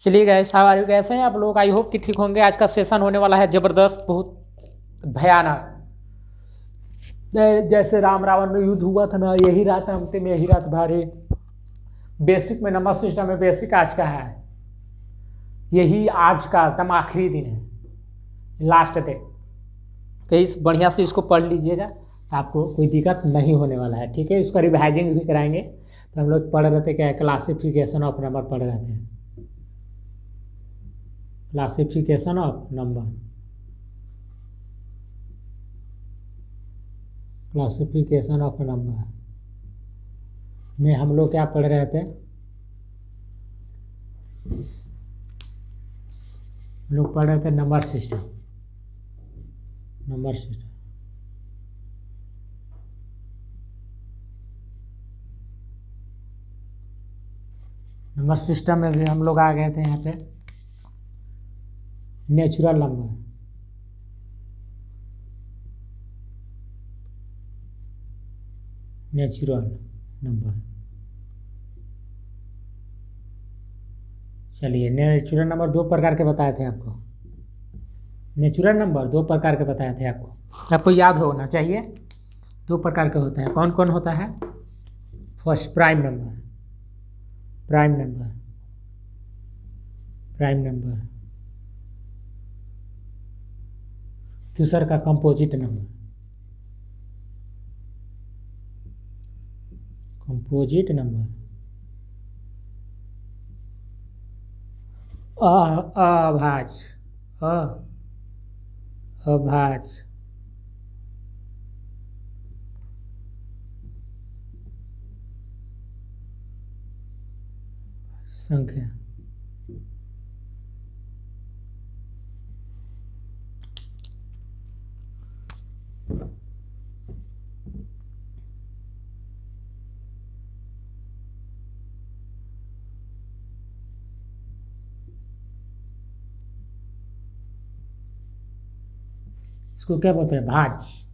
चलिए guys, how are you? कैसे हैं आप लोग? आई होप कि ठीक होंगे। आज का सेशन होने वाला है ज़बरदस्त, बहुत भयानक। जैसे राम रावण में युद्ध हुआ था ना, यही रात अंतिम, यही रात भारी। बेसिक में नंबर सिस्टम में बेसिक आज का है, यही आज का एकदम आखिरी दिन है, लास्ट डे। तो इस बढ़िया से इसको पढ़ लीजिएगा तो आपको कोई दिक्कत नहीं होने वाला है, ठीक है। इसका रिवाइजिंग भी कराएंगे। तो हम लोग पढ़ रहे थे क्या, क्लासिफिकेशन ऑफ नंबर पढ़ रहे थे, classification of number, classification of number में हम लोग क्या पढ़ रहे थे, हम लोग पढ़ रहे थे number system, number system. Number system में भी हम लोग आ गए थे यहाँ पे नेचुरल नंबर, नेचुरल नंबर। चलिए, नेचुरल नंबर दो प्रकार के बताए थे आपको, नेचुरल नंबर दो प्रकार के बताए थे आपको याद होना चाहिए। दो प्रकार के होते हैं, कौन कौन होता है? First prime number, prime number, prime number. दूसरा का कंपोजिट नंबर, कंपोजिट नंबर। अभाज्य, अभाज्य संख्या। इसको क्या बोलते हैं? भाज्य।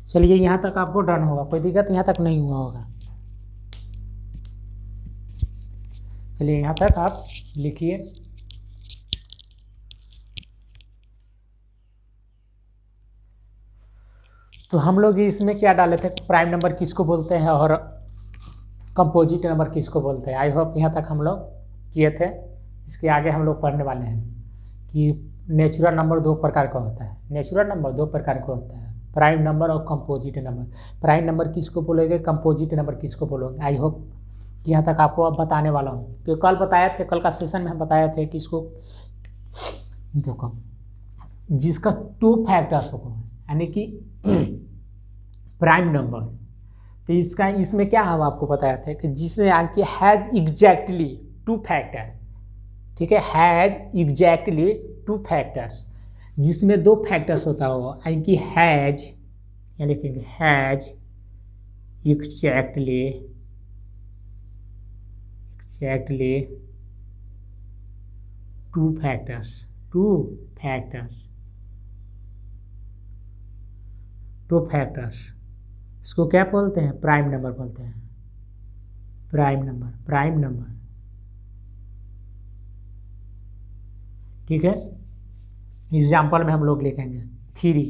चलिए, यहाँ तक आपको डन होगा, कोई दिक्कत यहाँ तक नहीं हुआ होगा। चलिए, यहाँ तक आप लिखिए। तो हम लोग इसमें क्या डाले थे, प्राइम नंबर किसको बोलते हैं और कंपोजिट नंबर किसको बोलते हैं। आई होप यहाँ तक हम लोग किए थे। इसके आगे हम लोग पढ़ने वाले हैं कि नेचुरल नंबर दो प्रकार का होता है, नेचुरल नंबर दो प्रकार का होता है, प्राइम नंबर और कंपोजिट नंबर। प्राइम नंबर किसको बोलोगे, कंपोजिट नंबर किसको बोलोगे। आई होप कि यहाँ तक आपको अब बताने वाला हूँ। तो कल बताए थे, कल का सेशन में हम बताए थे कि इसको देखो, जिसका टू फैक्टर्स हो, यानी कि प्राइम नंबर। तो इसका इसमें क्या हम आपको बताया था कि जिसमें आपकी हैज एग्जैक्टली टू फैक्टर, ठीक है, हैज एग्जैक्टली टू फैक्टर्स, जिसमें दो फैक्टर्स होता हो, यानी कि हैज, या लिखेंगे has exactly, exactly two factors, two factors, two factors. इसको क्या बोलते हैं? प्राइम नंबर बोलते हैं, प्राइम नंबर, प्राइम नंबर, ठीक है। एग्जाम्पल में हम लोग लिखेंगे 3,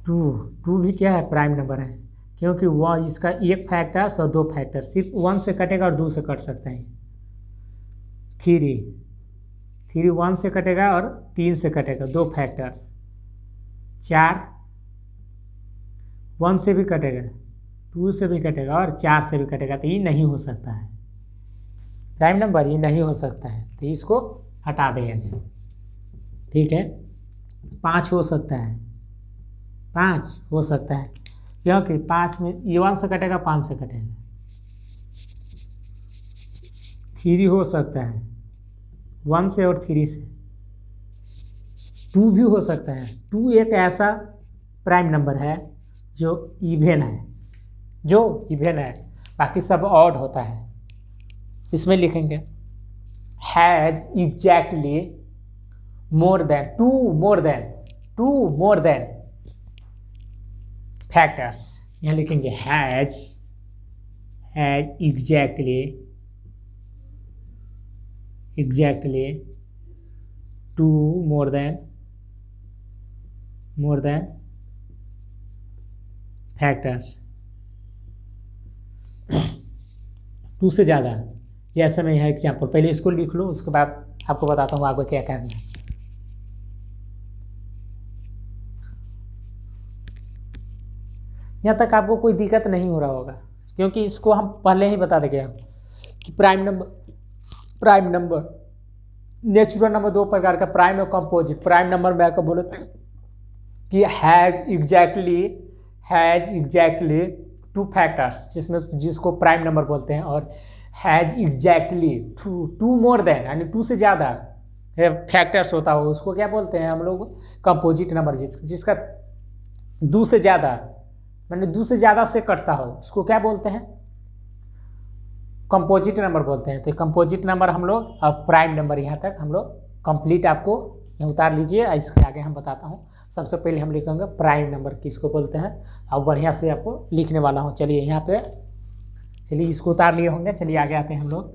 2 भी क्या है? प्राइम नंबर है, क्योंकि वह इसका एक फैक्टर्स और दो फैक्टर्स, सिर्फ 1 से कटेगा और 2 से कट सकते हैं। 3 1 से कटेगा और 3 से कटेगा, दो फैक्टर्स। 4 1 से भी कटेगा, 2 से भी कटेगा और 4 से भी कटेगा। तो ये नहीं हो सकता है प्राइम नंबर, ये नहीं हो सकता है, तो इसको हटा देंगे, ठीक है। 5 हो सकता है, 5 हो सकता है, क्योंकि 5 में ये 1 से कटेगा, 5 से कटेगा। 3 हो सकता है, 1 से और 3 से। 2 भी हो सकता है, 2 एक ऐसा प्राइम नंबर है जो इवेन है, जो इवेन है, बाकी सब ऑड होता है। इसमें लिखेंगे has exactly more than two, more than factors, यहाँ लिखेंगे has exactly two more than factors, two से ज़्यादा। जैसे मैं यहाँ एग्जाम्पल पहले इसको लिख लो, उसके बाद आपको बताता हूँ आगे क्या करना है। यहाँ तक आपको कोई दिक्कत नहीं हो रहा होगा, क्योंकि इसको हम पहले ही बता देंगे कि प्राइम नंबर नेचुरल नंबर दो प्रकार का, प्राइम और कंपोजिट। प्राइम नंबर में आपको बोले कि हैज एग्जैक्टली टू फैक्टर्स, जिसको प्राइम नंबर बोलते हैं, और has exactly two more than, यानी टू से ज़्यादा फैक्टर्स होता हो, उसको क्या बोलते हैं हम लोग? Composite number. जिसका दो से ज़्यादा, मैंने दो से ज़्यादा से कटता हो, उसको क्या बोलते हैं? कंपोजिट नंबर बोलते हैं। तो कंपोजिट नंबर हम लोग, अब प्राइम नंबर यहाँ तक हम लोग कंप्लीट आपको यहाँ उतार लीजिए। इसके आगे हम बताता हूँ। सबसे पहले हम लिखेंगे प्राइम नंबर किसको बोलते हैं, अब बढ़िया से आपको लिखने वाला हूँ। चलिए यहाँ पे, चलिए इसको उतार लिए होंगे। चलिए आगे आते हैं हम लोग।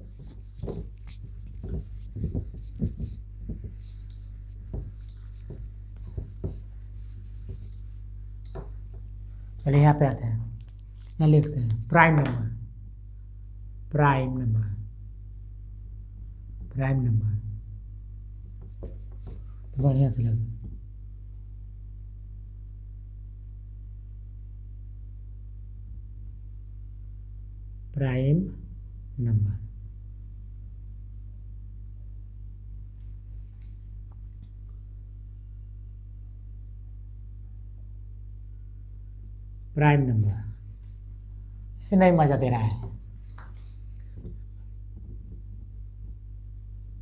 चलिए यहाँ पे आते हैं, यहाँ लिखते हैं प्राइम नंबर बढ़िया से लगे। प्राइम नंबर इसे नहीं मजा दे रहा है।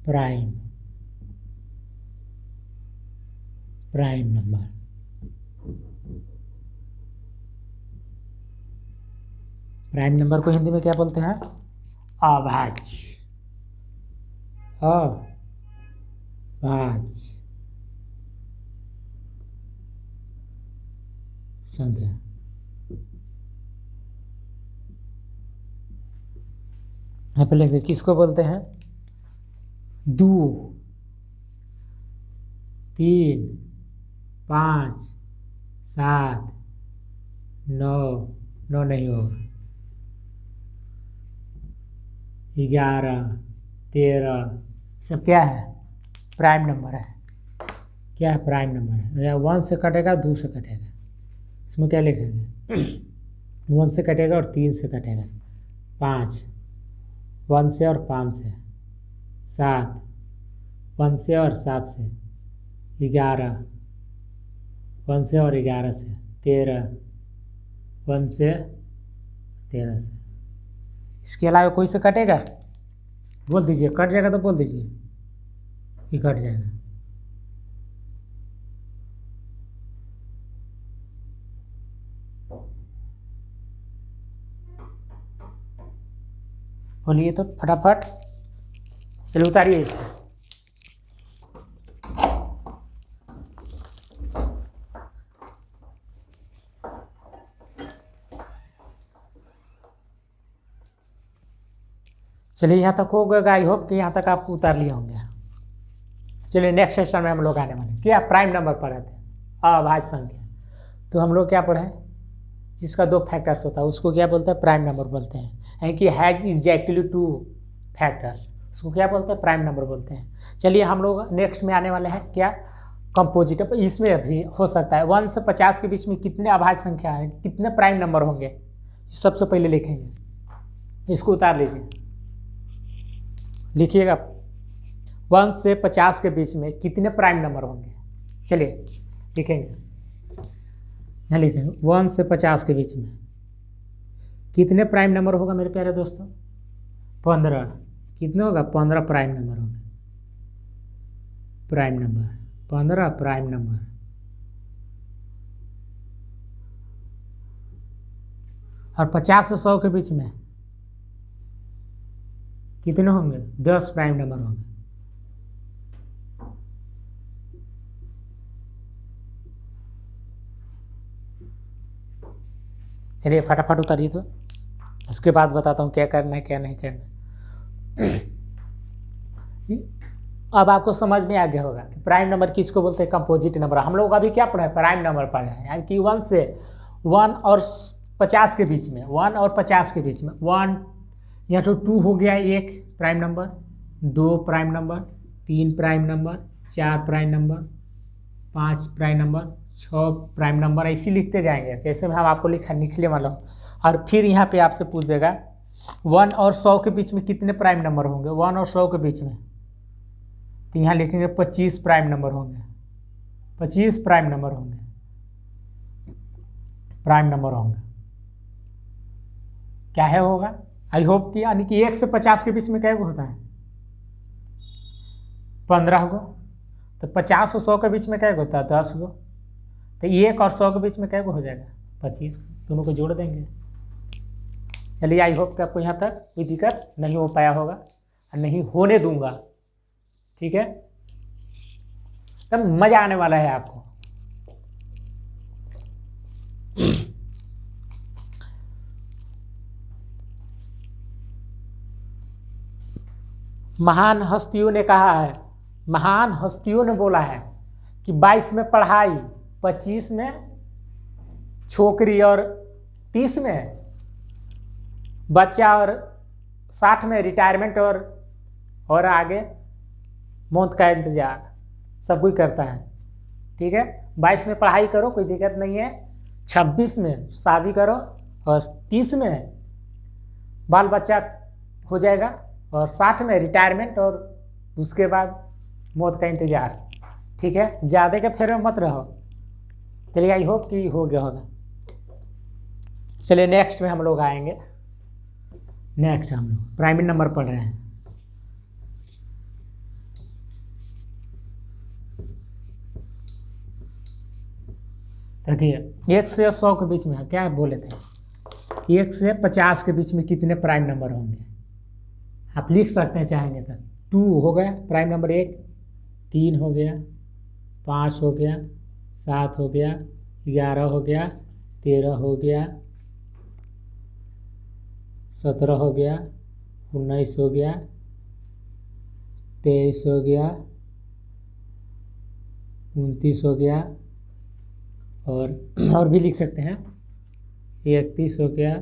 प्राइम नंबर प्राइम नंबर को हिंदी में क्या बोलते हैं? अभाज्य संख्या। यहाँ पे लिखते किसको बोलते हैं? 2, 3, 5, 7, 9 नहीं होगा, 11, 13, सब क्या है? प्राइम नंबर है। क्या है? प्राइम नंबर है। या 1 से कटेगा, 2 से कटेगा, इसमें क्या लिखेंगे? 1 से कटेगा और 3 से कटेगा, 5, 1 से और 5 से, 7, 1 से और 7 से, 11, 1 से और 11 से, 13, 1 से 13 से। इसके अलावा कोई से कटेगा? बोल दीजिए, कट जाएगा तो बोल दीजिए कि कट जाएगा। बोलिए तो फटाफट। चलिए उतारिए इसको। चलिए यहाँ तक हो गया। आई होप कि यहाँ तक आप उतार लिए होंगे। चलिए नेक्स्ट सेशन में हम लोग आने वाले क्या? प्राइम नंबर पढ़े थे, अभाज्य संख्या। तो हम लोग क्या पढ़े? जिसका 2 फैक्टर्स होता है उसको क्या बोलते हैं? प्राइम नंबर बोलते हैं। है कि हैज एग्जैक्टली 2 फैक्टर्स, उसको क्या बोलते हैं? प्राइम नंबर बोलते हैं। चलिए हम लोग नेक्स्ट में आने वाले हैं क्या? कंपोजिट। इसमें भी हो सकता है 1 से 50 के बीच में कितने अभाज्य संख्या है, कितने प्राइम नंबर होंगे, सबसे पहले लिखेंगे। इसको उतार लीजिए, लिखिएगा 1 से 50 के बीच में कितने प्राइम नंबर होंगे। चलिए लिखेंगे, यहाँ लिखेंगे 1 से 50 के बीच में कितने प्राइम नंबर होगा मेरे प्यारे दोस्तों? 15। कितने होगा? 15 प्राइम नंबर होंगे। 15 प्राइम नंबर। और 50 से 100 के बीच में कितने होंगे? 10 प्राइम नंबर होंगे। चलिए फटाफट उतारिए तो, उसके बाद बताता हूँ क्या करना है क्या नहीं करना है। अब आपको समझ में आ गया होगा कि प्राइम नंबर किसको बोलते हैं, कंपोजिट नंबर। हम लोग अभी क्या पढ़े हैं, प्राइम नंबर पढ़े हैं, यानी कि 1 से 1 और 50 के बीच में, 1 और 50 के बीच में 1 या तो 2 हो गया, 1 prime number, 2 prime number, 3 prime number, 4 prime number, 5 prime number, 6 prime number, ऐसे लिखते जाएंगे जैसे हम आपको लिखने वाला हूँ। और फिर यहाँ पे आपसे पूछ देगा 1 और 100 के बीच में कितने प्राइम नंबर होंगे, 1 और 100 के बीच में, तो यहाँ लिखेंगे 25 प्राइम नंबर होंगे, 25 प्राइम नंबर होंगे, प्राइम नंबर होंगे। क्या है होगा, आई होप कि, यानी कि 1 से 50 के बीच में क्या होता है, 15 गो। तो 50 और 100 के बीच में क्या होता है, 10 गो। तो 1 और 100 के बीच में क्या हो जाएगा, 25। दोनों को जोड़ देंगे। चलिए, आई होप कि आपको यहाँ तक कोई दिक्कत नहीं हो पाया होगा और नहीं होने दूंगा, ठीक है। तब मजा आने वाला है आपको। महान हस्तियों ने कहा है, महान हस्तियों ने बोला है कि 22 में पढ़ाई, 25 में छोकरी और 30 में बच्चा और 60 में रिटायरमेंट और आगे मौत का इंतजार। सब कोई करता है, ठीक है। 22 में पढ़ाई करो, कोई दिक्कत नहीं है, 26 में शादी करो और 30 में बाल बच्चा हो जाएगा और 60 में रिटायरमेंट और उसके बाद मौत का इंतजार, ठीक है। ज़्यादा के फेरे में मत रहो। चलिए, आई होप कि हो गया होगा। चलिए नेक्स्ट में हम लोग आएंगे। नेक्स्ट हम लोग प्राइम नंबर पढ़ रहे हैं। देखिए 1 से 100 के बीच में क्या बोले थे, 1 से 50 के बीच में कितने प्राइम नंबर होंगे, आप लिख सकते हैं चाहेंगे तो। 2 हो गया प्राइम नंबर 1, 3 हो गया, 5 हो गया, 7 हो गया, 11 हो गया, 13 हो गया, 17 हो गया, 19 हो गया, 23 हो गया, 29 हो गया, और भी लिख सकते हैं, 31 हो गया,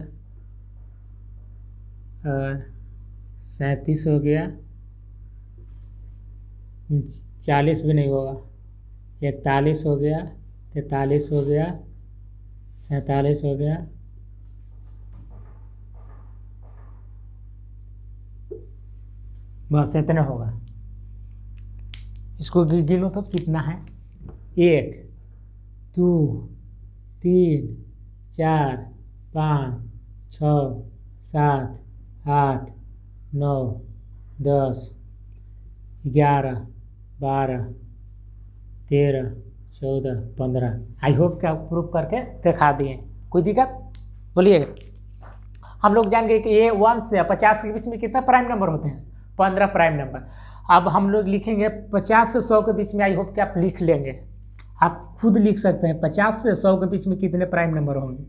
और 37 हो गया, 40 भी नहीं होगा, 41 हो गया, 43 हो गया, 47 हो गया, बस इतना होगा। इसको गिनो तो कितना है, 1 2 3 4 5 6 7 8 9 10 11 12 13 14 15। आई होप कि आप प्रूफ करके दिखा दिए। कोई दिक्कत बोलिए। हम लोग जान गए कि ये 1 से 50 के बीच में कितना प्राइम नंबर होते हैं, 15 प्राइम नंबर। अब हम लोग लिखेंगे 50 से 100 के बीच में। आई होप कि आप लिख लेंगे, आप खुद लिख सकते हैं 50 से 100 के बीच में कितने प्राइम नंबर होंगे,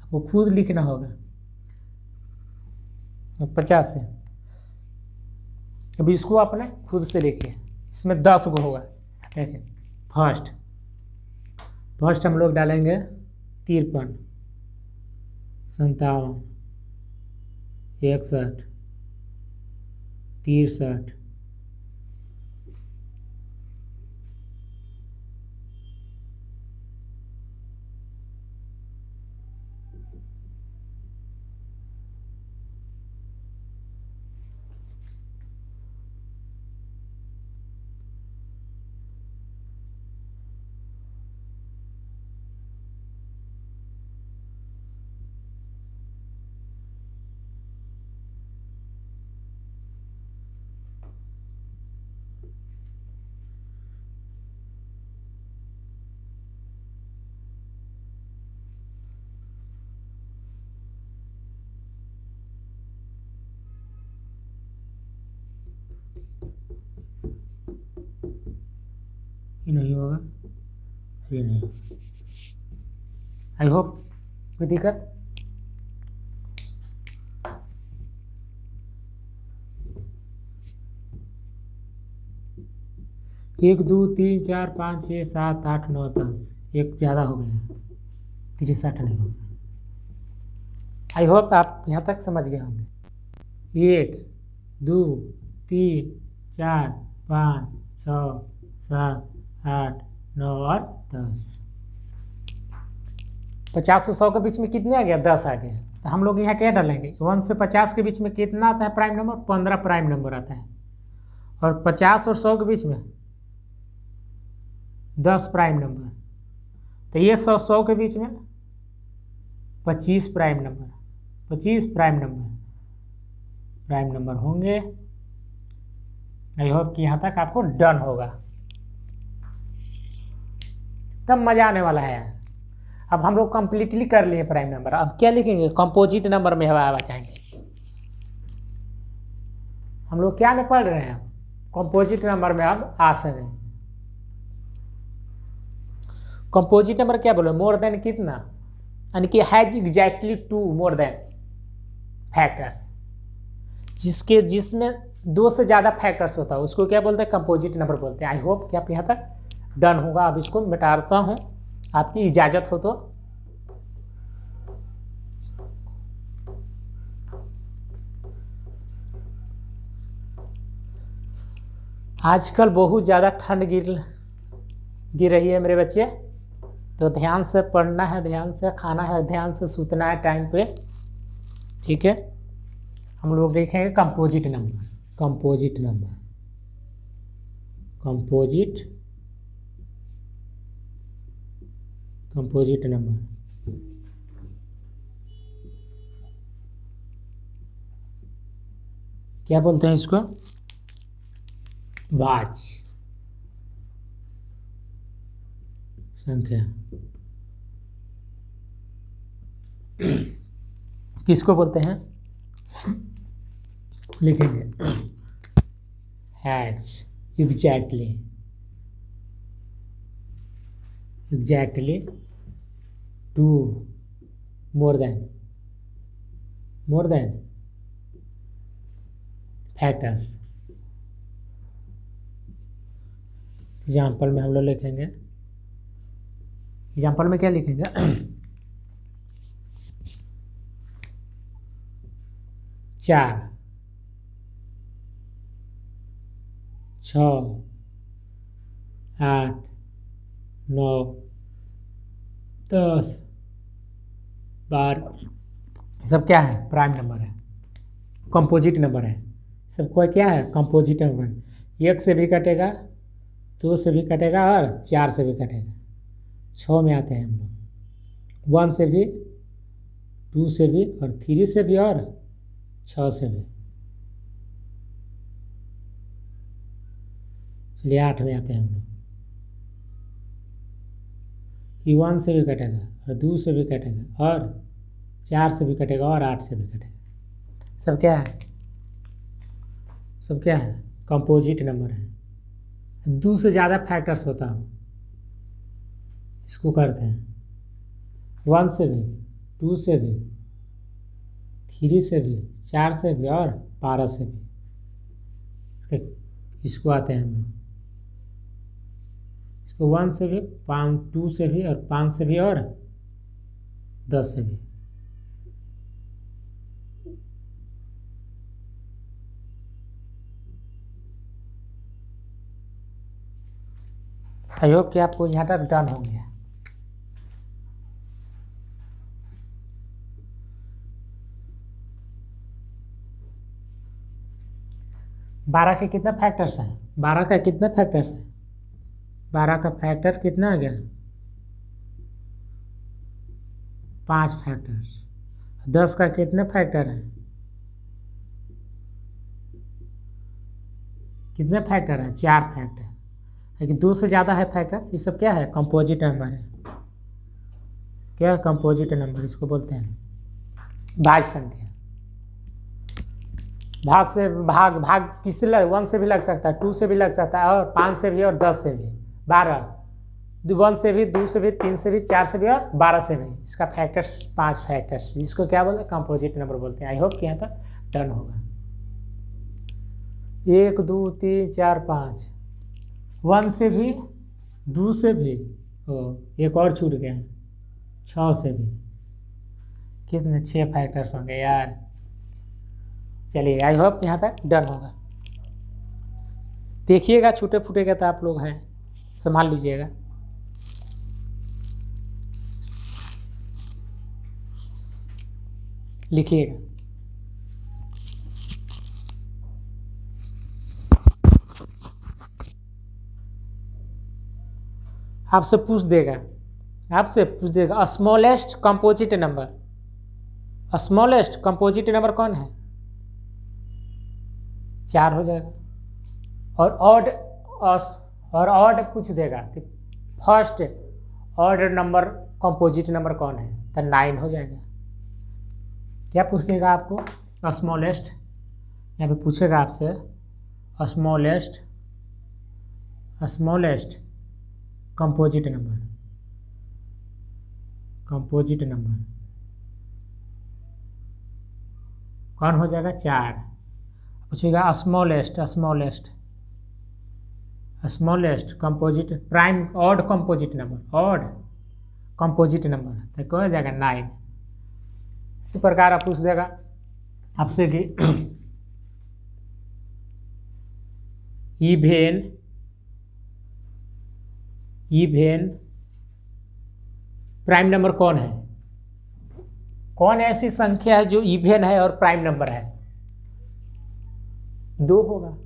आपको खुद लिखना होगा। 50 से, अभी इसको अपने खुद से लिखिए। इसमें 10 गो होगा। देखिए फर्स्ट हम लोग डालेंगे 53, 57, 61, 63, ये नहीं होगा, ये नहीं। आई होप कोई दिक्कत? एक 2 3 4 5 6 7 8 9 10, एक ज़्यादा हो गया, 63 नहीं होगा। आई होप आप यहाँ तक समझ गए होंगे। 1 2 3 4 5 6 7 8 9 और 10। 50 से 100 के बीच में कितने आ गया? 10 आ गया। तो हम लोग यहाँ क्या डालेंगे? 1 से 50 के बीच में कितना आता है प्राइम नंबर? 15 प्राइम नंबर आता है। और 50 और 100 के बीच में 10 प्राइम नंबर। तो 100 के बीच में 25 प्राइम नंबर, 25 प्राइम नंबर होंगे। आई होप कि यहाँ तक आपको डन होगा। तब मजा आने वाला है यार। अब हम लोग कंप्लीटली कर लिए प्राइम नंबर। अब क्या लिखेंगे? कंपोजिट नंबर में हवा जाएंगे। हम लोग क्या में पढ़ रहे हैं? कंपोजिट नंबर में अब आ सके। कंपोजिट नंबर क्या बोले? मोर देन कितना, यानी कि has exactly 2 more than factors. जिसमें 2 से ज़्यादा फैक्टर्स होता है उसको क्या बोलते हैं? कंपोजिट नंबर बोलते हैं। आई होप कि आप यहाँ तक डन होगा। अब इसको मिटाता हूँ, आपकी इजाज़त हो तो। आजकल बहुत ज़्यादा ठंड गिर रही है मेरे बच्चे, तो ध्यान से पढ़ना है, ध्यान से खाना है, ध्यान से सूतना है टाइम पे, ठीक है। हम लोग देखेंगे composite number. Composite number, composite number क्या बोलते हैं इसको? वाच संख्या। किसको बोलते हैं? लिखेंगे has exactly 2 more than factors. Example में हम लोग लिखेंगे, एग्जाम्पल में क्या लिखेंगे? 4 6 8 9 10 12 सब क्या है? प्राइम नंबर है, कंपोजिट नंबर है। सबको क्या है? Composite number. 1 से भी कटेगा, 2 से भी कटेगा और 4 से भी कटेगा। 6 में आते हैं हम लोग। 1 से भी, 2 से भी और 3 से भी और 6 से भी। चलिए 8 में आते हैं हम लोग। 1 से भी कटेगा और 2 से भी कटेगा और 4 से भी कटेगा और 8 से भी कटेगा। सब क्या है? सब क्या है? कंपोजिट नंबर है। 2 से ज़्यादा फैक्टर्स होता हो इसको करते हैं। 1 से भी, 2 से भी, 3 से भी, 4 से भी और 12 से भी। इसको आते हैं हम लोग। इसको 1 से भी, 2 से भी और 5 से भी और 10 से भी। आई होप कि आपको यहाँ तक डन हो गया। बारह के कितने फैक्टर्स हैं? 12 का कितने फैक्टर्स हैं? 12 का फैक्टर कितना आ गया? 5 फैक्टर्स। 10 का कितने फैक्टर हैं? कितने फैक्टर हैं? 4 फैक्टर। लेकिन 2 से ज़्यादा है फैक्टर। ये सब क्या है? कंपोजिट नंबर है। क्या है? कंपोजिट नंबर इसको बोलते हैं। भाज्य संख्या। भाग किससे 1 से भी लग सकता है, 2 से भी लग सकता है और 5 से भी और 10 से भी। 12 1 से भी, 2 से भी, 3 से भी, 4 से भी और 12 से भी। इसका फैक्टर्स 5 फैक्टर्स, जिसको क्या बोलते हैं, कंपोजिट नंबर बोलते हैं। आई होप कि यहाँ तक डन होगा। 1 2 3 4 5, 1 से भी, 2 से भी, एक और छूट गया, 6 से भी। कितने 6 फैक्टर्स होंगे यार। चलिए आई होप यहाँ तक डन होगा। देखिएगा, छूटे फूटेगा तो आप लोग हैं, संभाल लीजिएगा। लिखिएगा। आपसे पूछ देगा smallest composite number, smallest composite number कौन है? 4 हो जाएगा। और ऑड पूछ देगा कि first odd number composite number कौन है, तो 9 हो जाएगा। क्या पूछ देगा आपको? स्मॉलेस्ट, यहाँ पे पूछेगा आपसे स्मॉलेस्ट कंपोजिट नंबर कौन हो जाएगा? 4। पूछेगा smallest composite prime odd composite number तो कौन हो जाएगा? 9। इसी प्रकार आप पूछ देगा आपसे कि इवेन प्राइम नंबर कौन है? कौन ऐसी संख्या है जो इवेन है और प्राइम नंबर है? 2 होगा।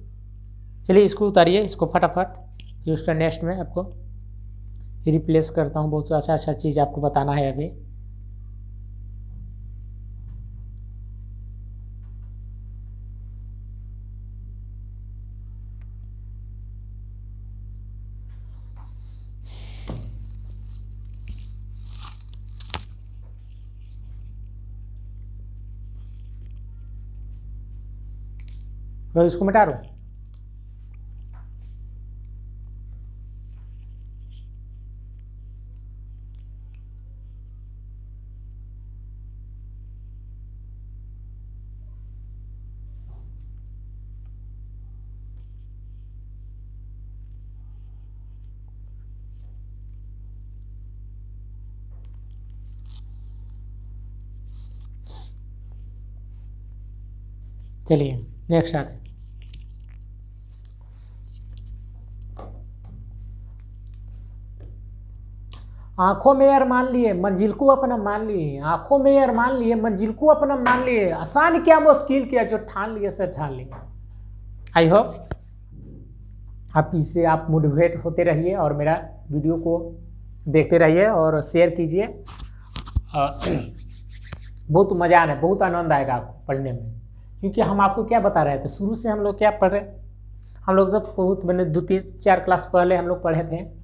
चलिए इसको उतारिए, इसको फटाफट ह्यूस्टन नेक्स्ट में आपको रिप्लेस करता हूँ। बहुत अच्छा चीज़ आपको बताना है अभी। मैं इसको मिटा रहा हूँ। चलिए नेक्स्ट आते हैं। आंखों में अरमान लिए मंजिल को अपना मान लिए, आंखों में अरमान लिए मंजिल को अपना मान लिए, आसान क्या मुश्किल किया जो ठान लिए से ठान लिए। आई होप आप इससे आप मोटिवेट होते रहिए और मेरा वीडियो को देखते रहिए और शेयर कीजिए। बहुत मज़ा आने, बहुत आनंद आएगा आपको पढ़ने में, क्योंकि हम आपको क्या बता रहे थे शुरू से। हम लोग क्या पढ़ रहे, हम लोग जब बहुत मैंने 2-3-4 क्लास पहले हम लोग पढ़े थे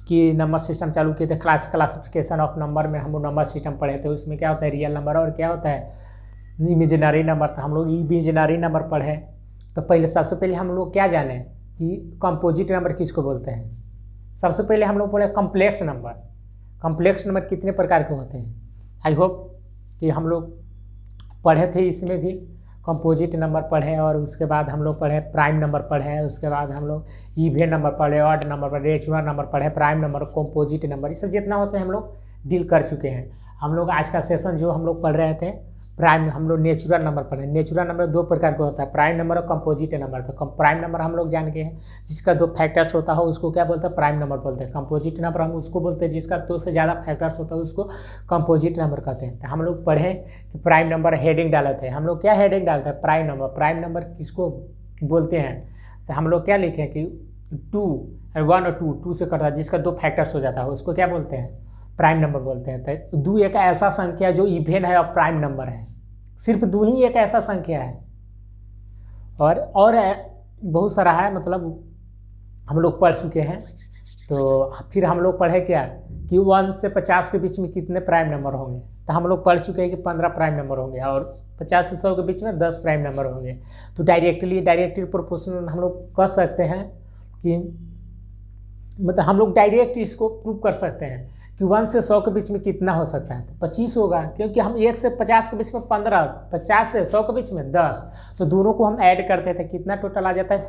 कि नंबर सिस्टम चालू किए थे। क्लासिफिकेशन ऑफ नंबर में हम लोग नंबर सिस्टम पढ़े थे। उसमें क्या होता है रियल नंबर और क्या होता है इमेजिनरी नंबर था। हम लोग इमेजिनरी नंबर पढ़े। तो पहले सबसे पहले हम लोग क्या जाने कि कंपोजिट नंबर किसको बोलते हैं। सबसे पहले हम लोग पढ़े कम्प्लेक्स नंबर। कम्प्लेक्स नंबर कितने प्रकार के होते हैं, आई होप कि हम लोग पढ़े थे। इसमें भी कंपोजिट नंबर पढ़े और उसके बाद हम लोग पढ़े प्राइम नंबर पढ़े, उसके बाद हम लोग इवन नंबर पढ़े, ऑड नंबर पढ़े, नेचुरल नंबर पढ़े, प्राइम नंबर, कंपोजिट नंबर, ये सब जितना होते हैं हम लोग डील कर चुके हैं। हम लोग आज का सेशन जो हम लोग पढ़ रहे थे प्राइम, हम लोग नेचुरल नंबर पढ़े। नेचुरल नंबर 2 प्रकार का होता है, प्राइम नंबर और कंपोजिट नंबर। तो प्राइम नंबर हम लोग जान गए हैं जिसका 2 फैक्टर्स होता है उसको क्या बोलते हैं, प्राइम नंबर बोलते हैं। कंपोजिट नंबर हम उसको बोलते हैं जिसका 2 से ज़्यादा फैक्टर्स होता है उसको कंपोजिट नंबर कहते हैं। तो हम लोग पढ़े कि प्राइम नंबर हेडिंग डाले थे। हम लोग क्या हेडिंग डालते हैं, प्राइम नंबर। प्राइम नंबर किसको बोलते हैं, तो हम लोग क्या लिखे कि 2 1 और 2 से कटा जिसका 2 फैक्टर्स हो जाता है उसको क्या बोलते हैं, प्राइम नंबर बोलते हैं। तो 2 एक ऐसा संख्या जो इवेन है और प्राइम नंबर है। सिर्फ 2 ही एक ऐसा संख्या है और बहुत सारा है, मतलब हम लोग पढ़ चुके हैं। तो फिर हम लोग पढ़े क्या कि 1 से 50 के बीच में कितने प्राइम नंबर होंगे। तो हम लोग पढ़ चुके हैं कि 15 प्राइम नंबर होंगे और 50 से 100 के बीच में 10 प्राइम नंबर होंगे। तो डायरेक्टली प्रोपोर्शनल हम लोग कह सकते हैं कि मतलब हम लोग डायरेक्ट इसको प्रूव कर सकते हैं कि 1 से 100 के बीच में कितना हो सकता है, तो 25 होगा, क्योंकि हम 1 से 50 के बीच में 15, 50 से 100 के बीच में 10, तो दोनों को हम ऐड करते थे, कितना टोटल आ जाता है,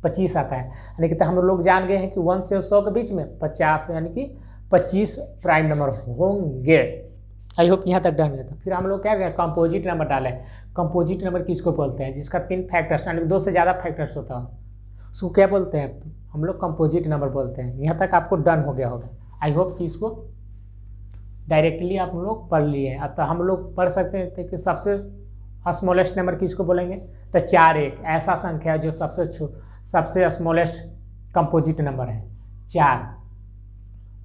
25 आता है। यानी कि हम लोग जान गए हैं कि 1 से 100 के बीच में 50 यानी कि 25 प्राइम नंबर होंगे। आई होप यहाँ तक डन है। तो फिर हम लोग क्या करें, कंपोजिट नंबर डालें। कंपोजिट नंबर किसको बोलते हैं, जिसका 3 फैक्टर्स यानी 2 से ज़्यादा फैक्टर्स होता है, उसको क्या बोलते हैं, हम लोग कंपोजिट नंबर बोलते हैं। यहाँ तक आपको डन हो गया होगा। आई होप कि इसको डायरेक्टली आप लोग पढ़ लिए हैं। अब तो हम लोग पढ़ सकते हैं कि सबसे स्मॉलेस्ट नंबर किसको बोलेंगे, तो 4 एक ऐसा संख्या है जो सबसे स्मॉलेस्ट कंपोजिट नंबर है 4।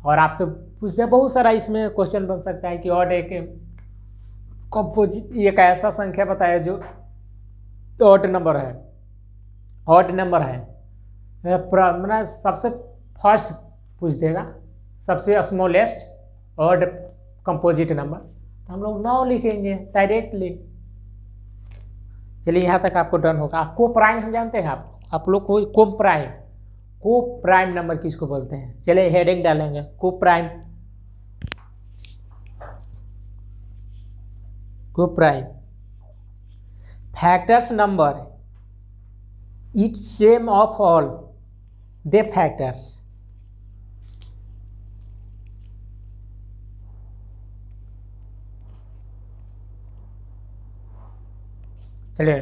और आपसे पूछते हैं बहुत सारा, इसमें क्वेश्चन बन सकता है कि ऑड एक कंपोजिट एक ऐसा संख्या बताया जो ऑड नंबर है, मतलब सबसे फर्स्ट पूछ देगा सबसे स्मॉलेस्ट ऑड कंपोजिट नंबर, तो हम लोग 9 लिखेंगे डायरेक्टली। चलिए यहाँ तक आपको डन होगा। को प्राइम हम जानते हैं, आप लोग को प्राइम नंबर किसको बोलते हैं, चलिए हेडिंग डालेंगे को prime factors number it's same of all the factors. चलिए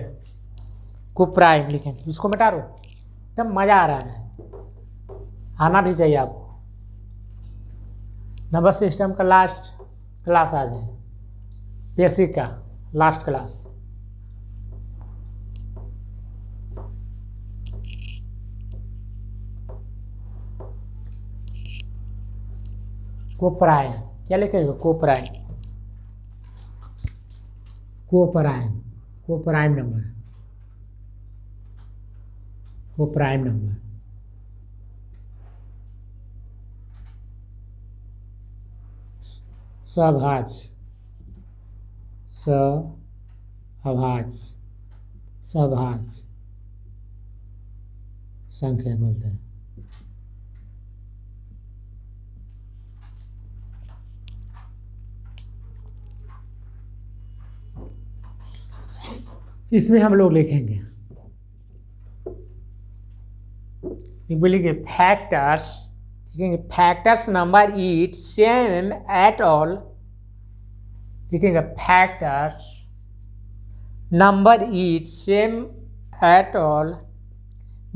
को प्राइम लिखेंगे, इसको मिटा दो, एकदम मज़ा आ रहा है, आना भी चाहिए आपको। नंबर सिस्टम का लास्ट क्लास आ जाए, बेसिक का लास्ट क्लास। को प्राइम क्या लिखेगा, को प्राइम नंबर सभाज्य संख्या बोलते हैं। इसमें हम लोग लिखेंगे, बोलेंगे factors number it same at all, लिखेंगे factors number it same at all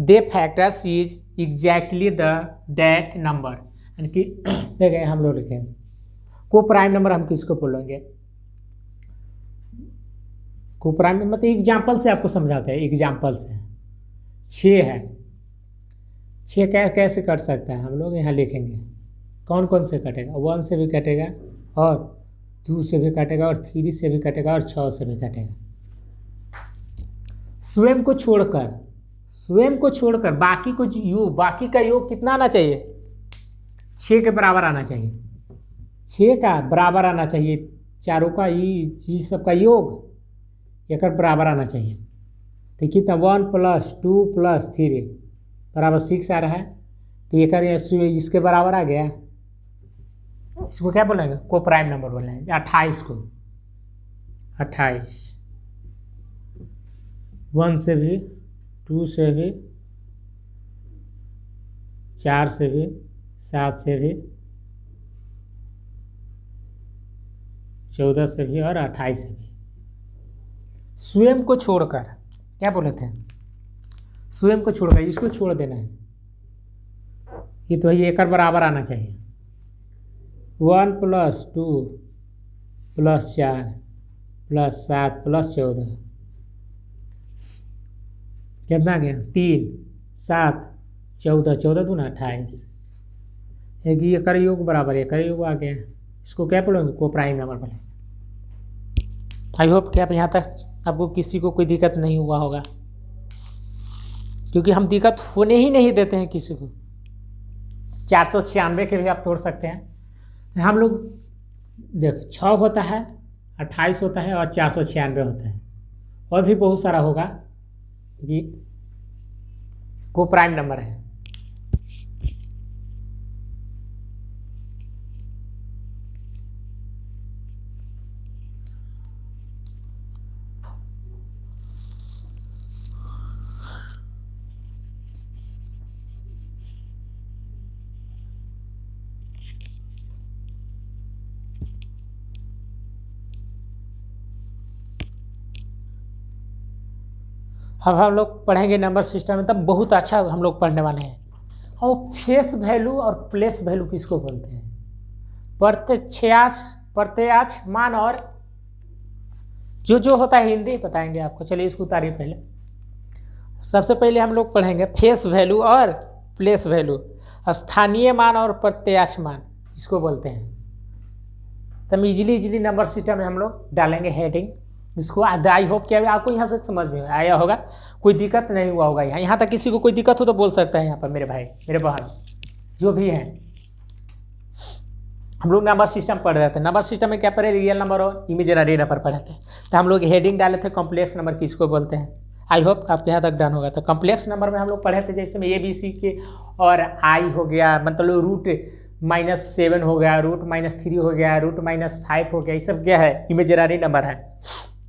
the factors is exactly that number. यानी कि देखें हम लोग लिखेंगे को प्राइम नंबर हम किसको बोलेंगे, को प्राइम नंबर मतलब एग्जाम्पल से आपको समझाते हैं, एग्जाम्पल से 6 है, 6 कैसे कट सकता है, हम लोग यहाँ लिखेंगे कौन कौन से कटेगा, 1 से भी कटेगा और 2 से भी कटेगा और 3 से भी कटेगा और 6 से भी कटेगा। स्वयं को छोड़कर बाकी का योग कितना आना चाहिए, 6 के बराबर आना चाहिए, 6 का बराबर आना चाहिए, चारों का ये सब का योग एक बराबर आना चाहिए। तो कितना 1 + 2 + 3 बराबर 6 आ रहा है, तो एक इसके बराबर आ गया। इसको क्या बोलेंगे, को प्राइम नंबर बोलेंगे। 28 को 1 से भी 2 से भी 4 से भी 7 से भी 14 से भी और 28 से भी। स्वयं को छोड़कर क्या बोले थे, स्वयं को छोड़कर इसको छोड़ देना है, ये तो ये एक बराबर आना चाहिए। 1 + 2 + 4 + 7 + 14 कितना गया, 3 7 14 14 दूना 28, एक ये कर योग बराबर एक योग आ गया। इसको क्या बोलेंगे, को प्राइम नंबर बोलेंगे। आई होप कि आप यहाँ तक आपको किसी को कोई दिक्कत नहीं हुआ होगा, क्योंकि हम दिक्कत होने ही नहीं देते हैं किसी को। 496 के भी आप तोड़ सकते हैं। हम लोग देख 6 होता है, 28 होता है और 496 होता है, और भी बहुत सारा होगा, ये को प्राइम नंबर है। अब हम लोग पढ़ेंगे नंबर सिस्टम में, तब बहुत अच्छा हम लोग पढ़ने वाले हैं। और फेस वैल्यू और प्लेस वैल्यू किसको बोलते हैं? प्रत्याक्ष मान और जो होता है हिंदी बताएंगे आपको। चलिए इसको उतारिए। पहले सबसे पहले हम लोग पढ़ेंगे फेस वैल्यू और प्लेस वैल्यू। स्थानीय मान और प्रत्याक्ष मान इसको बोलते हैं। तब इजीली नंबर सिस्टम में हम लोग डालेंगे हेडिंग। इसको आई होप कि आपको यहाँ से समझ में आया होगा, कोई दिक्कत नहीं हुआ होगा। यहाँ तक किसी को कोई दिक्कत हो तो बोल सकता है यहाँ पर, मेरे भाई मेरे बहन जो भी हैं। हम लोग नंबर सिस्टम पढ़ रहे थे। नंबर सिस्टम में क्या पढ़े? रियल नंबर और इमेजिनरी नंबर पढ़े थे। तो हम लोग हेडिंग डाले थे कॉम्प्लेक्स नंबर किसको बोलते हैं। आई होप आपके यहाँ तक डन होगा। तो कॉम्प्लेक्स नंबर में हम लोग पढ़े थे जैसे में ABC के और आई हो गया, मतलब √-7 हो गया, √-3 हो गया, √-5 हो गया। ये सब क्या है? इमेजिनरी नंबर है,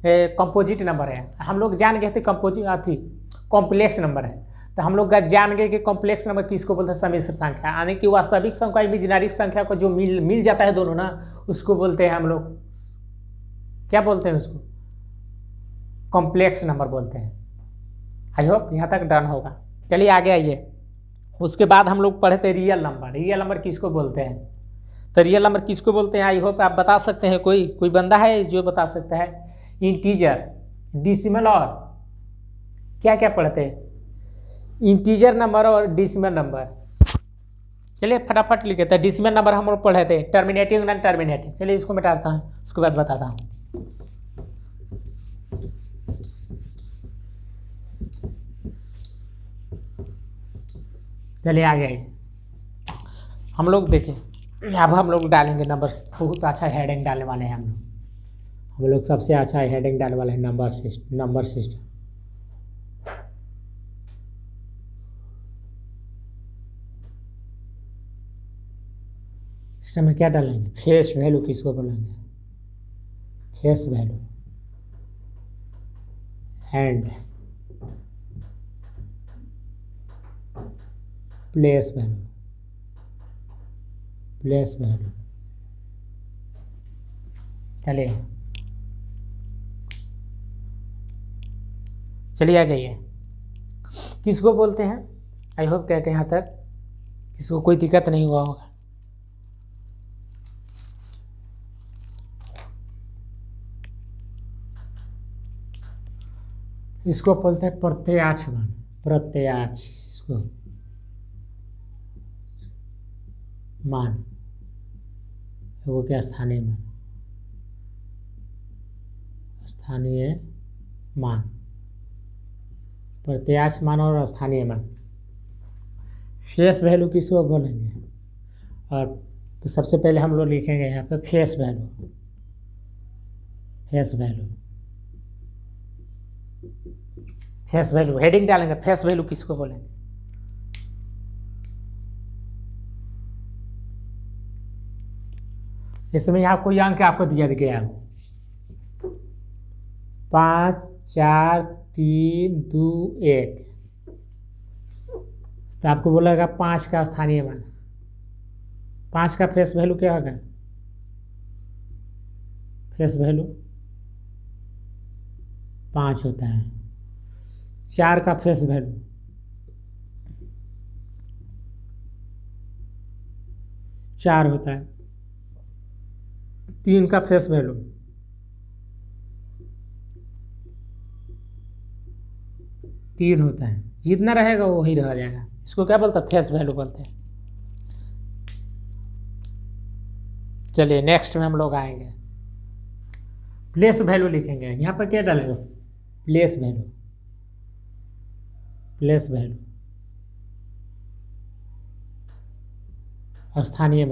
कंपोजिट नंबर है। हम लोग जान गए थे कॉम्प्लेक्स नंबर है। तो हम लोग जान गए कि कॉम्प्लेक्स नंबर किसको बोलते हैं? सम्मिश्र संख्या, यानी कि वास्तविक संख्या इमेजिनरी संख्या को जो मिल जाता है दोनों ना, उसको बोलते हैं हम लोग क्या बोलते हैं? उसको कॉम्प्लेक्स नंबर बोलते हैं। आई होप यहाँ तक डन होगा। चलिए आगे आइए। उसके बाद हम लोग पढ़े थे रियल नंबर। रियल नंबर किसको बोलते हैं? तो रियल नंबर किसको बोलते हैं? आई होप आप बता सकते हैं। कोई बंदा है जो बता सकता है? इंटीजर, डिसिमल और क्या क्या पढ़ते हैं? इंटीजर नंबर और डिसिमल नंबर। चलिए फटाफट लिखे थे। डिसिमल नंबर हम लोग पढ़े थे, टर्मिनेटिंग नॉन टर्मिनेटिंग। चलिए इसको मिटाता हूँ, उसके बाद बताता हूँ। चलिए आगे आइए। हम लोग देखें, अब हम लोग डालेंगे नंबर। बहुत अच्छा हेडिंग डालने वाले हैं हम लोग सबसे अच्छा हेडिंग डालने वाले हैं नंबर सिस्टम। सिस्टम में क्या डालेंगे? फेस वैल्यू किसको बोलेंगे? Face value and place value. चलिए आ जाइए। किसको बोलते हैं? आई होप कहते हैं यहाँ तक किसको कोई दिक्कत नहीं हुआ होगा। इसको बोलते हैं प्रत्याक्ष मान। प्रत्याक्ष इसको मान, वो क्या? स्थानीय मान, प्रत्याक्ष मान और स्थानीय मान। फेस वैल्यू किसको बोलेंगे? और तो सबसे पहले हम लोग लिखेंगे यहाँ पे फेस वैल्यू हेडिंग डालेंगे। फेस वैल्यू किसको बोलेंगे? इसमें यहाँ कोई अंक आपको दिया गया है 5 4 3 2 1। तो आपको बोलेगा 5 का स्थानीय मान। 5 का फेस वैल्यू क्या होगा? फेस वैल्यू 5 होता है। 4 का फेस वैल्यू 4 होता है। 3 का फेस वैल्यू 3 होता है। जितना रहेगा वो वही रह जाएगा। इसको क्या बोलते हैं? फेस वैल्यू बोलते हैं। चलिए नेक्स्ट में हम लोग आएंगे। प्लेस वैल्यू लिखेंगे। यहाँ पर क्या डालेंगे? प्लेस वैल्यू स्थानीय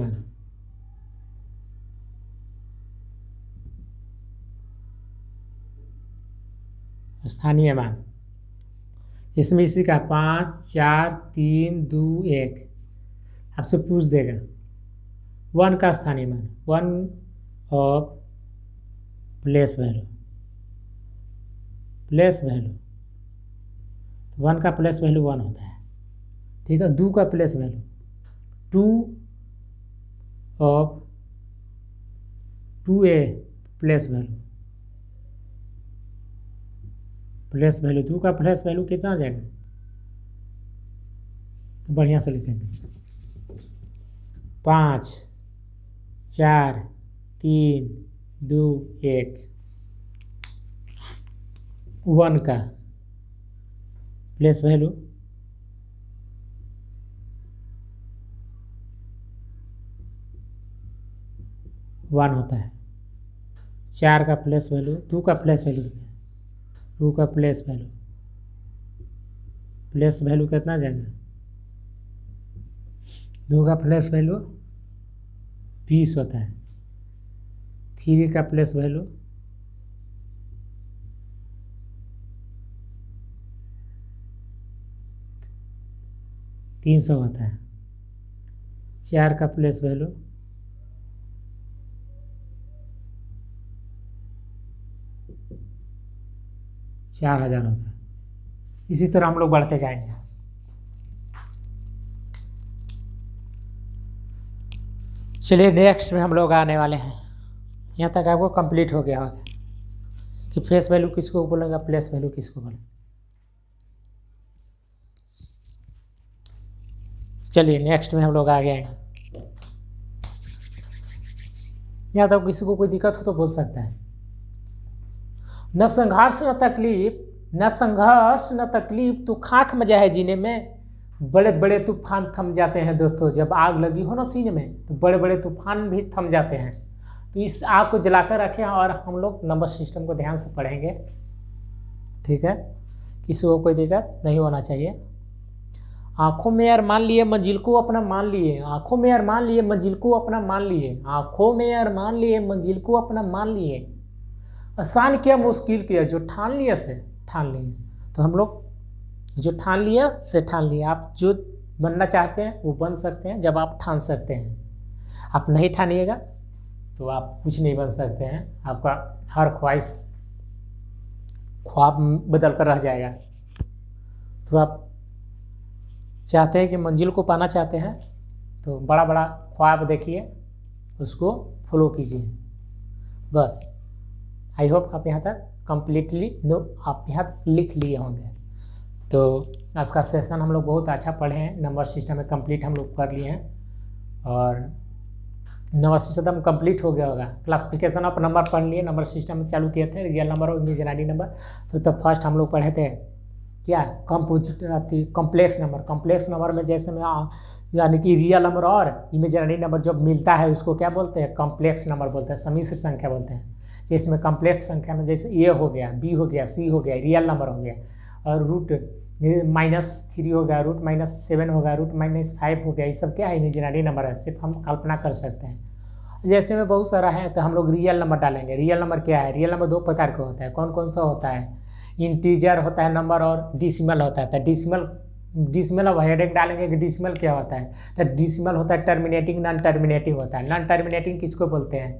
मान। जिसमें इसी का 5 4 3 2 1 आपसे पूछ देगा 1 का स्थानीय मान। 1 ऑफ प्लेस वैल्यू 1 का प्लेस वैल्यू 1 होता है। ठीक है। 2 का place value 2 of 2a place value place value 2 का प्लेस वैल्यू कितना आ जाएगा, तो बढ़िया से लिखेंगे 5 4 3 2 1। 1 का प्लेस वैल्यू 1 होता है। 4 का प्लेस वैल्यू 2 का प्लेस वैल्यू 2 का प्लेस वैल्यू कितना जाएगा, 2 का प्लेस वैल्यू 20 होता है। 3 का प्लेस वैल्यू 300 होता है। 4 का प्लेस वैल्यू 4000 होता है। इसी तरह हम लोग बढ़ते जाएंगे। चलिए नेक्स्ट में हम लोग आने वाले हैं। यहाँ तक आपको कंप्लीट हो गया होगा कि फेस वैल्यू किसको बोलेंगे, प्लेस वैल्यू किसको बोलेंगे। चलिए नेक्स्ट में हम लोग आगे आएंगे। यहाँ तक किसी को कोई दिक्कत हो तो बोल सकता है। न संघर्ष न तकलीफ तो खाक मजा है जीने में, बड़े बड़े तूफान थम जाते हैं दोस्तों। जब आग लगी हो ना सीने में तो बड़े बड़े तूफान भी थम जाते हैं। तो इस आग को जलाकर रखें और हम लोग नंबर सिस्टम को ध्यान से पढ़ेंगे, ठीक है। किसी को कोई दिक्कत नहीं होना चाहिए। आँखों में अरमान लिए मंजिल को अपना मान लिए, आँखों में अरमान लिए मंजिल को अपना मान लिए, आँखों में अरमान लिए मंजिल को अपना मान लिए। आसान किया मुश्किल किया जो ठान लिया से ठान लिए। तो हम लोग जो ठान लिया से ठान लिया। आप जो बनना चाहते हैं वो बन सकते हैं जब आप ठान सकते हैं। आप नहीं ठानिएगा तो आप कुछ नहीं बन सकते हैं। आपका हर ख्वाब बदल कर रह जाएगा। तो आप चाहते हैं कि मंजिल को पाना चाहते हैं तो बड़ा बड़ा ख्वाब देखिए, उसको फॉलो कीजिए। बस आई होप आप यहाँ तक कंप्लीटली आप यहाँ तक लिख लिए होंगे। तो आज का सेशन हम लोग बहुत अच्छा पढ़े हैं। नंबर सिस्टम में कंप्लीट हम लोग कर लिए हैं और नंबर सिस्टम कंप्लीट हो गया होगा। क्लासिफिकेशन ऑफ नंबर पढ़ लिए, नंबर सिस्टम चालू किए थे, रियल नंबर और इमेजिनरी नंबर। तो फर्स्ट हम लोग पढ़े थे क्या, कॉम्प्लेक्स नंबर में जैसे में यानी कि रियल नंबर और इमेजिनरी नंबर जब मिलता है उसको क्या बोलते हैं, कॉम्प्लेक्स नंबर बोलते हैं, सम्मिश्र संख्या बोलते हैं। जिसमें कॉम्प्लेक्स संख्या में जैसे ए हो गया, बी हो गया, सी हो गया, रियल नंबर हो गया, और -3 हो गया, -7 हो गया, -5 हो गया। ये सब क्या है, इमेजिनरी नंबर है, सिर्फ हम कल्पना कर सकते हैं। जैसे में बहुत सारा है तो हम लोग रियल नंबर डालेंगे। रियल नंबर क्या है, रियल नंबर 2 प्रकार का होता है। कौन कौन सा होता है, इंटीजर होता है नंबर और डिसिमल होता है। तो डिसिमल अब हेडिंग डालेंगे कि डिसिमल क्या होता है। तो डिसिमल होता है टर्मिनेटिंग, नॉन टर्मिनेटिंग होता है। नॉन टर्मिनेटिंग किसको बोलते हैं,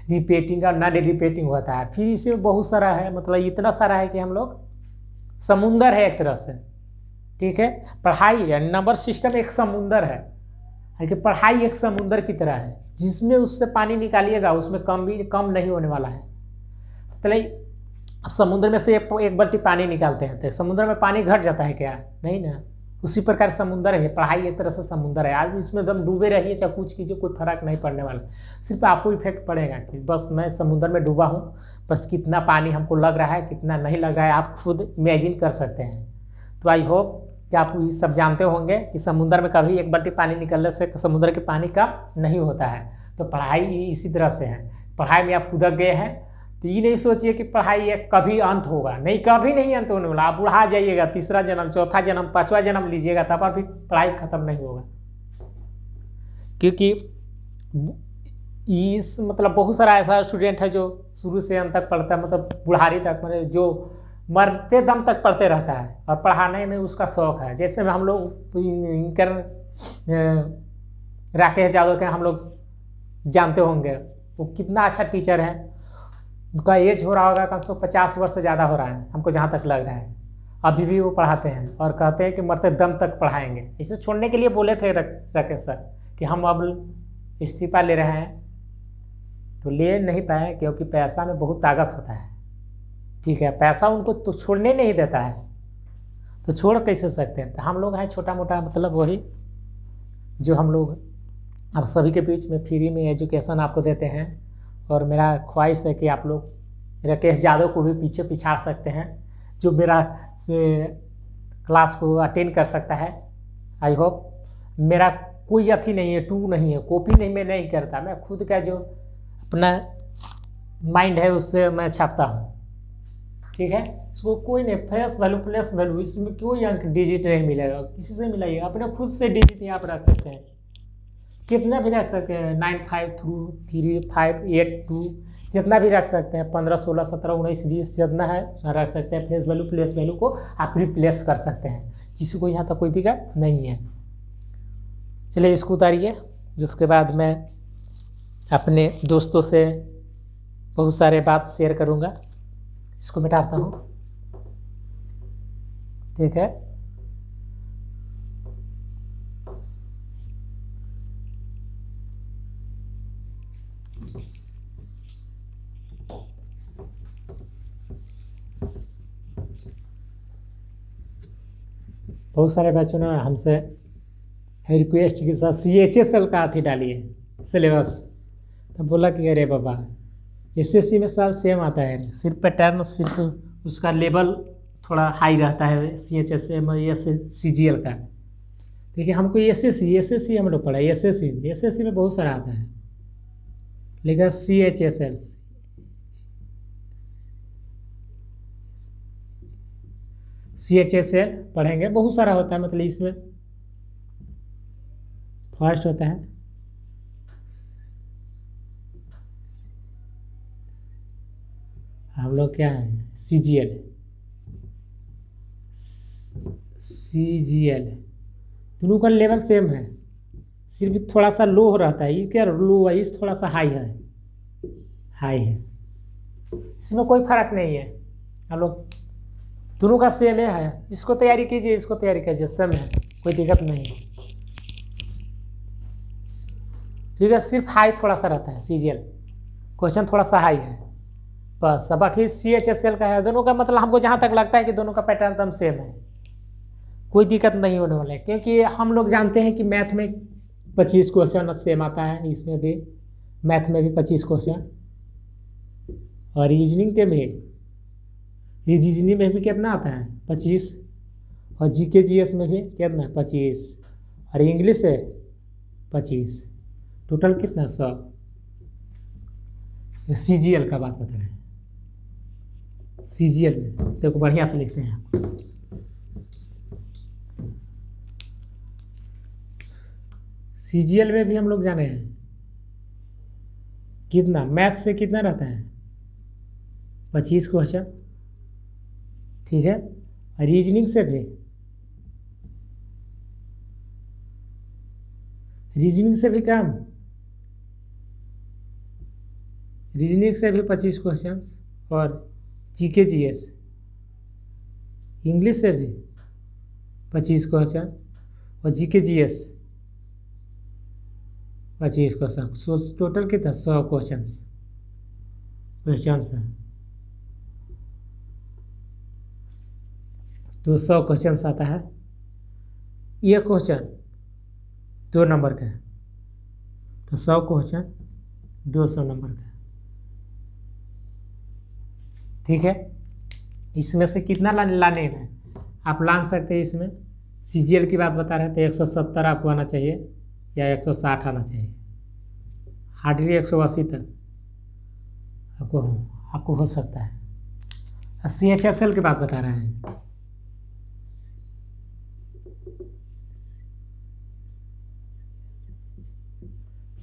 रिपीटिंग और नॉन रिपीटिंग होता है। फिर इसमें बहुत सारा है, मतलब इतना सारा है कि हम लोग समुंदर है एक तरह से, ठीक है। पढ़ाई है, नंबर सिस्टम एक समुंदर है कि पढ़ाई एक समुंदर की तरह है, जिसमें उससे पानी निकालिएगा उसमें कम नहीं होने वाला है। मतलब समुद्र में से एक बाल्टी पानी निकालते हैं तो समुद्र में पानी घट जाता है क्या, नहीं ना। उसी प्रकार समुंदर है, पढ़ाई एक तरह से समुंदर है। आज इसमें एकदम डूबे रहिए चाहे कुछ कीजिए, कोई फर्क नहीं पड़ने वाला। सिर्फ आपको इफेक्ट पड़ेगा कि बस मैं समुंदर में डूबा हूँ, बस कितना पानी हमको लग रहा है कितना नहीं लग रहा है आप खुद इमेजिन कर सकते हैं। तो आई होप कि आप ये सब जानते होंगे कि समुद्र में कभी एक बाल्टी पानी निकलने से समुद्र के पानी का नहीं होता है। तो पढ़ाई इसी तरह से है। पढ़ाई में आप कूदक गए हैं तो ये नहीं सोचिए कि पढ़ाई एक कभी अंत होगा, नहीं, कभी नहीं अंत होने वाला। आप बुढ़ा जाइएगा, 3रा जन्म, 4था जन्म, 5वां जन्म लीजिएगा तब पर भी पढ़ाई खत्म नहीं होगा। क्योंकि इस मतलब बहुत सारा ऐसा स्टूडेंट है जो शुरू से अंत तक पढ़ता है, मतलब बुढ़ारी तक, मतलब जो मरते दम तक पढ़ते रहता है और पढ़ाने में उसका शौक है। जैसे में हम लोग इनकर राकेश यादव के हम लोग जानते होंगे, वो कितना अच्छा टीचर है। उनका एज हो रहा होगा कम से कम 50 वर्ष से ज़्यादा हो रहा है, हमको जहाँ तक लग रहा है। अभी भी वो पढ़ाते हैं और कहते हैं कि मरते दम तक पढ़ाएंगे। इसे छोड़ने के लिए बोले थे राकेश सर कि हम अब इस्तीफा ले रहे हैं, तो ले नहीं पाए क्योंकि पैसा में बहुत ताकत होता है, ठीक है, पैसा उनको तो छोड़ने नहीं देता है, तो छोड़ कैसे सकते हैं। तो हम लोग हैं छोटा मोटा मतलब वही जो हम लोग आप सभी के बीच में फ्री में एजुकेशन आपको देते हैं। और मेरा ख्वाहिश है कि आप लोग राकेश यादव को भी पीछे पिछाड़ सकते हैं, जो मेरा क्लास को अटेंड कर सकता है। आई होप मेरा कोई अथी नहीं है, टू नहीं है, कॉपी नहीं, मैं नहीं करता, मैं खुद का जो अपना माइंड है उससे मैं छापता हूँ। ठीक है, इसको कोई नहीं, फेस वैल्यू प्लस वैल्यू, इसमें कोई अंक डिजिट नहीं मिलेगा, किसी से मिलाइएगा, अपने खुद से डिजिट यहाँ पर रख सकते हैं, कितना भी रख सकते हैं, 9 5 3 5 8 2 जितना भी रख सकते हैं, 15 16 17 19 20 जितना है रख सकते हैं। फेस वैल्यू प्लेस वैल्यू को आप रिप्लेस कर सकते हैं, किसी को यहाँ तक कोई दिक्कत नहीं है। चलिए इसको उतारिए, जिसके बाद मैं अपने दोस्तों से बहुत सारे बात शेयर करूँगा। इसको मिटाता हूँ, ठीक है। बहुत सारे बच्चों ने हमसे रिक्वेस्ट के साथ CHSL का अथी डालिए सिलेबस, तो बोला कि अरे बाबा SSC में सब सेम आता है, सिर्फ पैटर्न सिर्फ उसका लेवल थोड़ा हाई रहता है CHSL में CGL का। देखिए हमको SSC हम लोग पढ़ा है, SSC में बहुत सारा आता है, लेकिन CHSL पढ़ेंगे, बहुत सारा होता है, मतलब इसमें फर्स्ट होता है हम लोग क्या है CGL दोनों का लेवल सेम है, सिर्फ थोड़ा सा लो रहता है, ये क्या लो है, इस थोड़ा सा हाई है, इसमें कोई फर्क नहीं है। हम लोग दोनों का सेम है, इसको तैयारी कीजिए, इसको तैयारी कीजिए, सेम है, कोई दिक्कत नहीं है। ठीक है, सिर्फ हाई थोड़ा सा रहता है CGL, क्वेश्चन थोड़ा सा हाई है बस, बाकी CHSL का है। दोनों का मतलब हमको जहाँ तक लगता है कि दोनों का पैटर्न एकदम सेम है, कोई दिक्कत नहीं होने वाला है, क्योंकि हम लोग जानते हैं कि मैथ में 25 क्वेश्चन सेम आता है, इसमें भी मैथ में भी 25 क्वेश्चन, और रीजनिंग के भी कितना आता है 25, और GK GS में भी कितना 25, और इंग्लिश है 25, टोटल कितना 100। CGL का बात बता रहे हैं, CGL में देखो बढ़िया से लिखते हैं, CGL में भी हम लोग जाने हैं कितना, मैथ से कितना रहता है 25 क्वेश्चन, ठीक है। रीजनिंग से भी कम, रीजनिंग से भी 25 क्वेश्चन, और GK GS इंग्लिश से भी 25 क्वेश्चन, और GK GS 25 question, so total कितना 100 क्वेश्चन है, तो 100 क्वेश्चन आता है। ये क्वेश्चन 2 नंबर का है, तो 100 क्वेश्चन 200 नंबर का, ठीक है। इसमें से कितना लाने हैं आप लान सकते हैं। इसमें CGL की बात बता रहे थे, 170 आपको आना चाहिए या 160 आना चाहिए, हार्डली 180 तक आपको हो सकता है। CHSL की बात बता रहे हैं,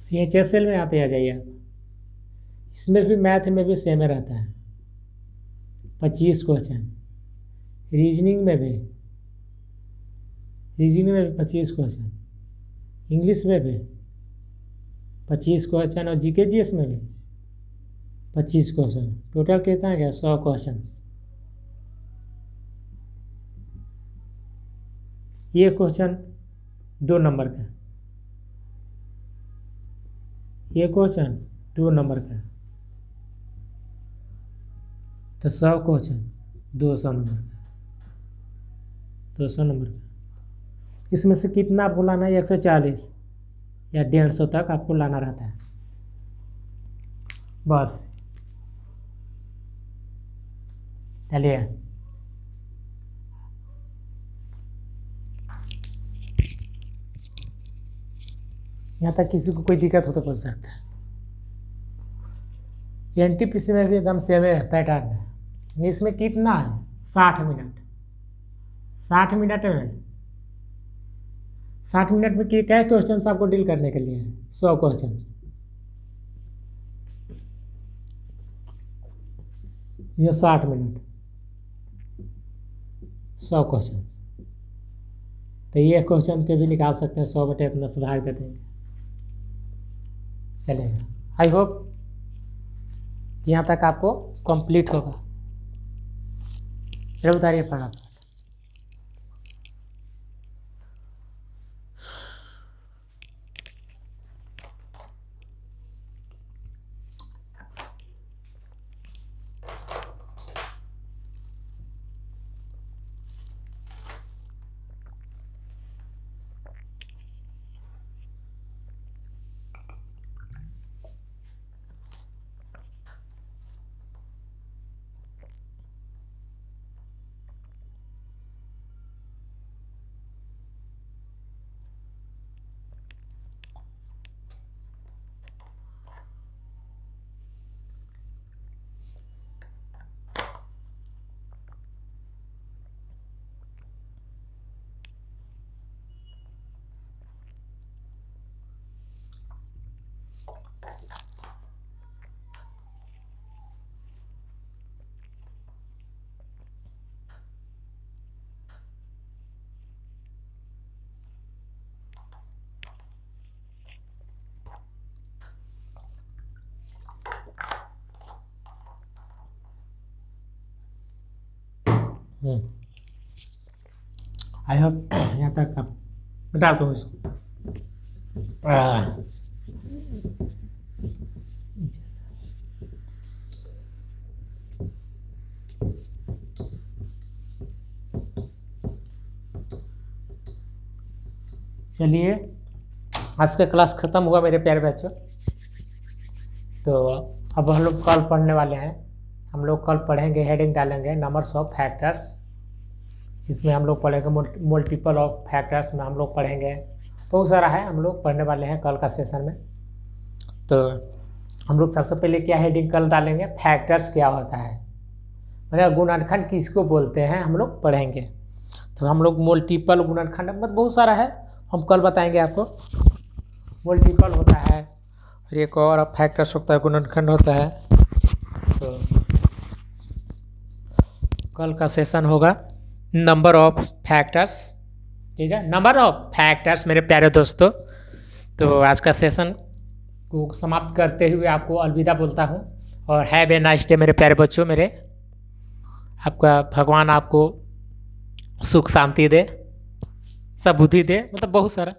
CHSL में आते आ जाइए आप, इसमें भी मैथ में भी सेम रहता है 25 क्वेश्चन, रीजनिंग में भी 25 क्वेश्चन, इंग्लिश में भी 25 क्वेश्चन, और GK GS में भी 25 क्वेश्चन, टोटल कितना है क्या 100 क्वेश्चन। ये क्वेश्चन 2 नंबर का, ये क्वेश्चन 2 नंबर का, तो 100 क्वेश्चन 200 नंबर का, 200 नंबर का। इसमें से कितना आपको लाना है? 140 या 150 तक आपको लाना रहता है बस। चलिए यहाँ तक किसी को कोई दिक्कत हो तो पूछ सकता है। एनटीपीसी में भी एकदम सेम है पैटर्न है। इसमें कितना है? 60 मिनट। 60 मिनट में 60 मिनट में क्या क्वेश्चन आपको डील करने के लिए? 100 क्वेश्चन। ये 60 मिनट 100 क्वेश्चन। तो ये क्वेश्चन के भी निकाल सकते हैं। 100 बटे इतना सुधार कर देंगे, चलेगा। आई होप यहाँ तक आपको कंप्लीट होगा। चलो उतारिए फटाफट। आई होप यहाँ तक आप डाल दो इसको। चलिए आज का क्लास ख़त्म हुआ मेरे प्यारे बच्चों। तो अब हम लोग कल पढ़ने वाले हैं। हम लोग कल पढ़ेंगे, हेडिंग डालेंगे नंबर्स ऑफ फैक्टर्स, जिसमें हम लोग पढ़ेंगे मल्टीपल ऑफ फैक्टर्स में हम लोग पढ़ेंगे। बहुत सारा है हम लोग पढ़ने वाले हैं कल का सेशन में। तो हम लोग सबसे पहले क्या हेडिंग कल डालेंगे? फैक्टर्स क्या होता है, मतलब गुणनखंड किसको बोलते हैं, हम लोग पढ़ेंगे। तो हम लोग मल्टीपल गुणनखंड मतलब बहुत सारा है, हम कल बताएंगे आपको। मल्टीपल होता है और एक और फैक्टर्स होता है, गुणनखंड होता है। तो कल का सेशन होगा नंबर ऑफ फैक्टर्स, ठीक है, नंबर ऑफ फैक्टर्स मेरे प्यारे दोस्तों। तो आज का सेशन को समाप्त करते हुए आपको अलविदा बोलता हूँ और हैव ए नाइस डे मेरे प्यारे बच्चों। मेरे आपका भगवान आपको सुख शांति दे, सब बुद्धि दे, मतलब बहुत सारा